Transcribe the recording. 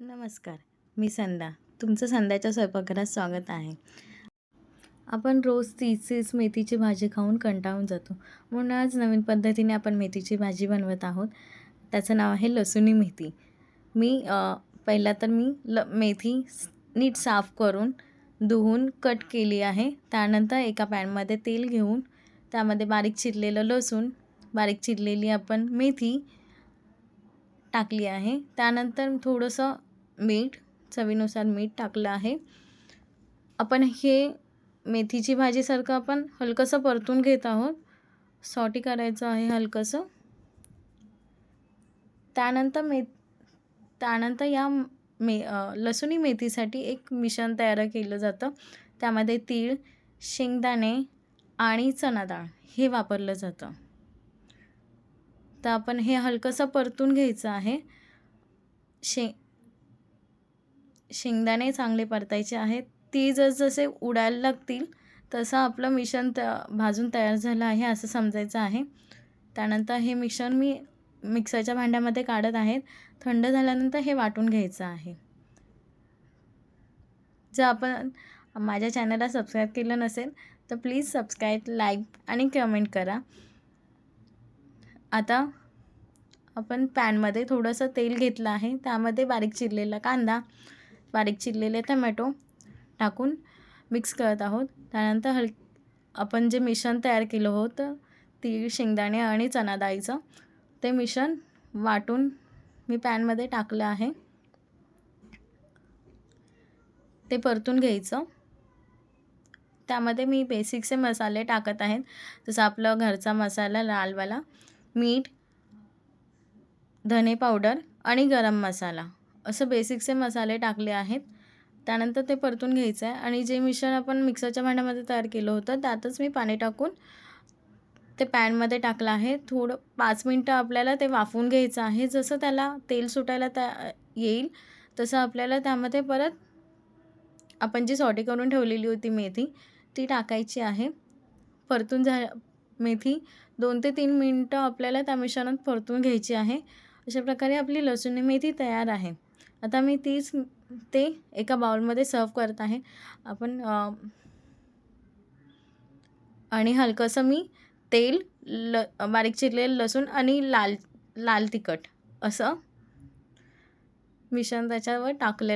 नमस्कार, मी संध्या. तुमचं संध्याच्या स्वयंपाकघरात स्वागत आहे. आपण रोज तीच मेथीची भाजी खाऊन कंटाळून जातो. म्हणून आज नवीन पद्धतीने आपण मेथीची भाजी बनवत आहोत. त्याचं नाव आहे लसुणी मेथी. पहिला तर मी मेथी नीट साफ करून, धुवून कट केली आहे. त्यानंतर एका पॅनमध्ये तेल घेऊन त्यामध्ये बारीक चिरलेलं लसूण, बारीक चिरलेली आपण मेथी टाकली आहे. त्यानंतर थोडंसं मीठ, चवीनुसार मीठ टाकलं आहे. आपण हे मेथीची भाजीसारखं आपण हलकंसं परतून घेत आहोत. सॉटी करायचं आहे हलकंसं. त्यानंतर या लसुणी मेथीसाठी एक मिश्रण तयार केलं जातं. त्यामध्ये तीळ, शेंगदाणे आणि चणा डाळ हे वापरलं जातं. तर आपण हे हलकंसं परतून घ्यायचं आहे. शेंगदाणे चांगले परतायचे आहेत. ती जसजसे उडायला लागतील तसं आपलं मिश्रण भाजून तयार झालं आहे असं समजायचं आहे. त्यानंतर हे मिश्रण मी मिक्सरच्या भांड्यामध्ये काढत आहे. थंड झाल्यानंतर हे वाटून घ्यायचं आहे. जर आपण माझ्या चॅनलला सबस्क्राईब केलं नसेल तर प्लीज सबस्क्राईब, लाईक आणि कमेंट करा. आता आपण पॅनमध्ये थोडंसं तेल घेतलं आहे. त्यामध्ये बारीक चिरलेला कांदा, बारीक चिरलेले टमॅटो टाकून मिक्स करत आहोत. त्यानंतर आपण जे मिश्रण तयार केलं होतं तीळ, शेंगदाणे आणि चणा डाळीचं, ते मिश्रण वाटून मी पॅनमध्ये टाकलं आहे. ते परतून घ्यायचं. त्यामध्ये मी बेसिकचे मसाले टाकत आहेत, जसं आपलं घरचा मसाला लालवाला, मीठ, धने पावडर आणि गरम मसाला, असं बेसिकचे मसाले टाकले आहेत. त्यानंतर ते परतून घ्यायचं आहे आणि जे मिश्रण आपण मिक्सरच्या भांड्यामध्ये तयार केलं होतं त्यातच मी पाणी टाकून ते पॅनमध्ये टाकलं आहे. 5 मिनटं आपल्याला ते वाफवून घ्यायचं आहे. जसं त्याला तेल सुटायला येईल तसं आपल्याला त्यामध्ये परत आपण जी सॉटी करून ठेवलेली होती मेथी ती टाकायची आहे. मेथी 2 ते 3 मिनटं आपल्याला त्या मिश्रणात परतून घ्यायची आहे. अशा प्रकारे आपली लसुणी मेथी तयार आहे. आता मी ते एका बाउलमध्ये सर्व करत आहे. आणि हलकंसं मी तेल, बारीक चिरलेलं लसूण आणि लाल तिखट असं मिश्रण त्याच्यावर टाकलेलं